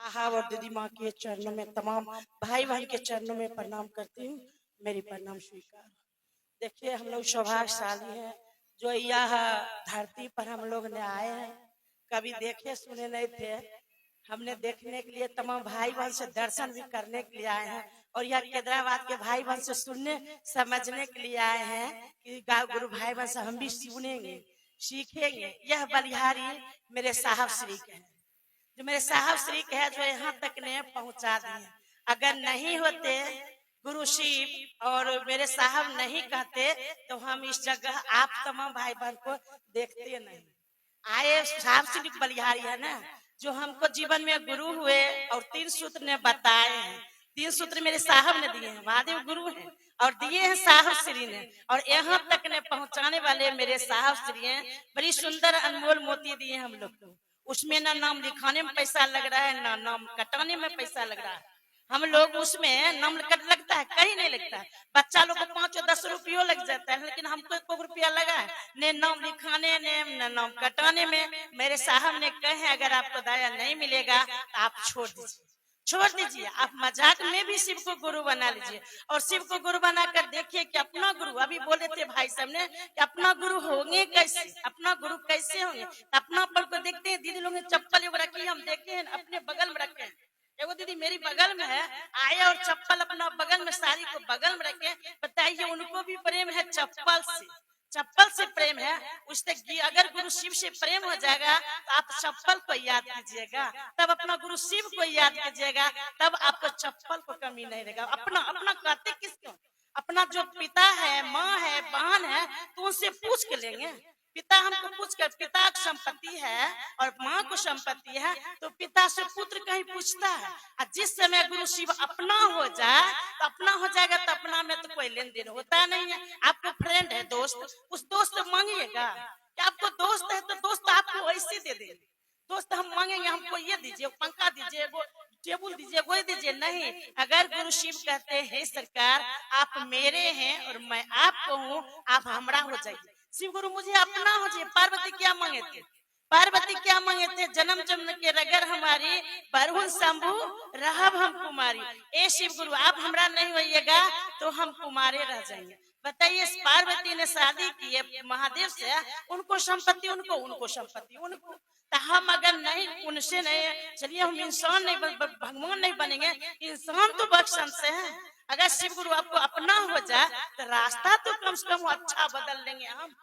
साहब और दीदी माँ के चरणों में, तमाम भाई बहन के चरणों में प्रणाम करती हूँ। मेरी प्रणाम स्वीकार। देखिए, हम लोग सौभाग्यशाली हैं जो यह धरती पर हम लोग ने आए हैं। कभी देखे सुने नहीं थे। हमने देखने के लिए, तमाम भाई बहन से दर्शन भी करने के लिए आए हैं, और यह केदराबाद के भाई बहन से सुनने समझने के लिए आए हैं कि गाँव गुरु भाई बहन से हम भी सुनेंगे, सीखेंगे। यह बलिहारी मेरे साहब श्री के हैं, जो मेरे साहब श्री के है, जो यहाँ तक ने पहुंचा दिए। अगर नहीं होते गुरु शिव और मेरे साहब नहीं कहते तो हम इस जगह आप तमाम भाई बहन को देखते नहीं। आए साहब श्री बलिहारी है ना, जो हमको जीवन में गुरु हुए और 3 सूत्र ने बताए हैं। 3 सूत्र मेरे साहब ने दिए हैं, महादेव गुरु हैं और दिए हैं साहब श्री ने, और यहाँ तक ने पहुंचाने वाले मेरे साहब श्री हैं। बड़ी सुंदर अनमोल मोती दिए हम लोग को। उसमें ना नाम लिखाने में पैसा लग रहा है, ना नाम कटाने में पैसा लग रहा है। हम लोग उसमें नाम कट लगता है, कहीं नहीं लगता है। बच्चा लोग को 5 और 10 रुपये लग जाता है, लेकिन हमको 1 रुपया लगा है ने नाम लिखाने ने नाम कटाने में। मेरे साहब ने कहे अगर आपको दया नहीं मिलेगा तो आप छोड़ दीजिए। आप मजाक में भी शिव को गुरु बना लीजिए, और शिव को गुरु बनाकर देखिए कि अपना गुरु, अभी बोले थे भाई साहब ने कि अपना गुरु होंगे कैसे, अपना गुरु कैसे होंगे। अपना पर को देखते हैं, दीदी लोग ने चप्पल एगो रखी, हम देखे हैं अपने बगल में रखे हैं। एगो दीदी मेरी बगल में है, आए और चप्पल अपना बगल में, साड़ी को बगल में रखे। बताइए, उनको भी प्रेम है चप्पल से, चप्पल से प्रेम है उससे। अगर गुरु शिव से प्रेम हो जाएगा तो आप चप्पल को याद कीजिएगा, तब अपना गुरु शिव को याद कीजिएगा, तब आपको चप्पल को कमी नहीं रहेगा। अपना अपना कहते किसको, अपना जो पिता है, माँ है, बहन है, तो उनसे पूछ के लेंगे। पिता हमको पूछ कर, पिता की संपत्ति है और माँ को संपत्ति है, तो पिता से पुत्र कहीं पूछता है। और जिस समय गुरु शिव अपना हो जाए तो अपना हो जाएगा, तो अपना में तो कोई लेन देन होता नहीं है। आपको फ्रेंड है, दोस्त, उस दोस्त से मांगिएगा कि आपको दोस्त है तो दोस्त आपको ऐसे दे दे। दोस्त हम मांगेंगे हमको ये दीजिए, पंखा दीजिए, वो टेबुल दीजिए, वो दीजिए, नहीं। अगर गुरु शिव कहते हैं सरकार आप मेरे हैं और मैं आपको हूँ, आप हमरा हो जाइए। शिव गुरु मुझे अपना हो जाए। पार्वती क्या मांगे थे, पार्वती क्या मांगे थे, जन्म जन्म के रगर हमारी, बरहुन शंभु रहब हम कुमारी। ए शिव गुरु आप हमरा नहीं होइएगा तो हम कुमारे रह जाएंगे। बताइए, पार्वती ने शादी की है महादेव से, उनको संपत्ति उनको, उनको संपत्ति उनको। तो हम अगर नहीं, उनसे नहीं, चलिए हम इंसान नहीं भगवान नहीं बनेंगे, इंसान तो बख्शन से है। अगर शिव गुरु आपको अपना हो जाए तो रास्ता तो कम से कम अच्छा बदल लेंगे हम,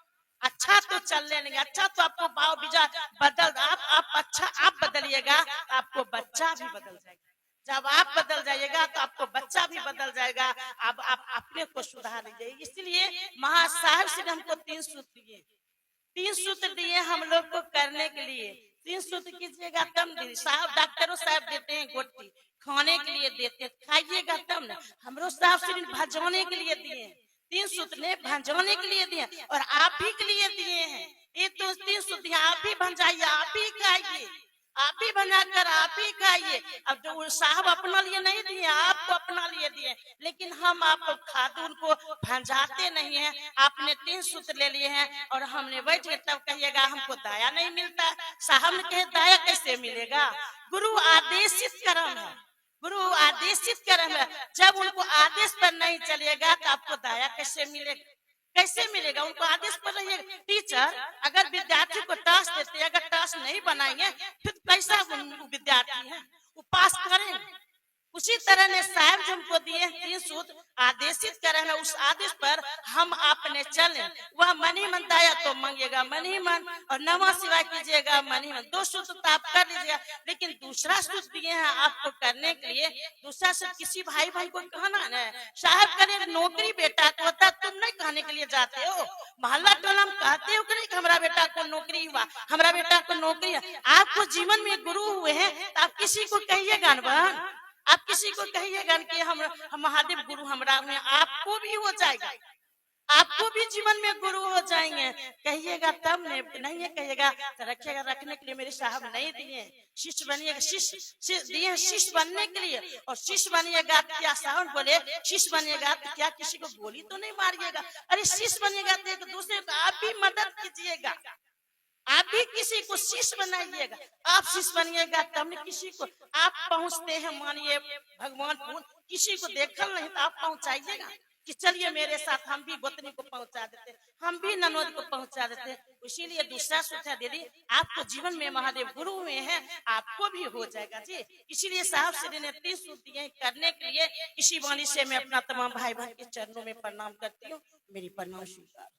अच्छा तो चल लेंगे, अच्छा तो आपको भाव विचार बदल, आप अच्छा आप बदलिएगा तो आपको बच्चा भी बदल जाएगा। जब आप बदल जाइएगा तो आपको बच्चा भी बदल जाएगा। अब आप अपने को सुधार लीजिए। इसलिए महासाहेब से हमको 3 सूत्र दिए, 3 सूत्र दिए हम लोग को करने के लिए। 3 सूत्र कीजिएगा तब दीदी साहब, डॉक्टरों साहब देते हैं गोटी खाने के लिए, देते खाइएगा तब ना। हमरो साहब श्री भजवाने के लिए दिए, 3 सूत्र ने भंजाने के लिए दिए और आप ही के लिए दिए हैं। ये तो 3 सूत्र आप ही भंजाइए, आप ही खाइए, आप ही बनाकर आप ही खाइए। अब जो साहब अपना लिए नहीं दिए, आपको अपना लिए दिए, लेकिन हम आपको खातून को भंजाते नहीं है। आपने 3 सूत्र ले लिए हैं और हमने बैठ के तब कहिएगा हमको दया नहीं मिलता। साहब ने कहे दया कैसे मिलेगा, गुरु आदेशित कर्म है, गुरु आदेशित कर्म है। जब उनको आदेश पर नहीं चलेगा तो आपको दया कैसे मिलेगा, कैसे मिलेगा। उनको आदेश पर रहिएगा। टीचर अगर विद्यार्थी को टास्क देते, अगर टास्क नहीं बनाएंगे फिर कैसा विद्यार्थी है, वो पास करेंगे। उसी तरह ने साहब जो हमको दिए 3 सूत्र आदेशित करे हैं, उस आदेश पर हम आपने चले। वह मन ही मन दया तो मांगिएगा मन ही मन, और नमः शिवाय कीजिएगा मन ही मन। 2 सूत्र तो आप कर लीजिएगा, लेकिन दूसरा सूत्र दिए हैं आपको करने के लिए। दूसरा सूत्र किसी भाई बहन को कहना है, साहब करे नौकरी बेटा को होता, तुम नहीं कहने के लिए जाते हो, मोहल्ला टोला में कहते हो कि नहीं हमारा बेटा को नौकरी हुआ, हमारा बेटा को नौकरी है। आपको जीवन में गुरु हुए हैं तो आप किसी को कहिएगा न बहन, आप किसी को कहिएगा कि हम महादेव गुरु हमरा में, आपको भी हो जाएगा, आपको भी जीवन में गुरु हो जाएंगे। कहिएगा तब नहीं है कहिएगा तो रखिएगा। रखने के लिए मेरे साहब नहीं दिए, शिष्य बनिएगा, शिष्य दिए शिष्य बनने के लिए। और शिष्य बनिएगा क्या साहब बोले, शिष्य बनिएगा तो क्या किसी को गोली तो नहीं मारिएगा। अरे शिष्य बनिएगा तो एक दूसरे को आप भी मदद कीजिएगा, आप भी किसी को शिष्य बनाइएगा। आप शिष्य बनिएगा तब न किसी को आप पहुंचते हैं। मानिए भगवान किसी को देखल नहीं तो आप पहुंचाइएगा कि चलिए मेरे साथ हम भी गोतनी को पहुंचा देते, हम भी ननद को पहुंचा देते। इसीलिए दूसरा सोचा दीदी आपको जीवन में महादेव गुरु हुए हैं, आपको भी हो जाएगा जी। इसीलिए साहब श्री ने 30 सूत्र दिए करने के लिए। इसी वाणी से मैं अपना तमाम भाई बहन के चरणों में प्रणाम करती हूँ। मेरी प्रणाम स्वीकार।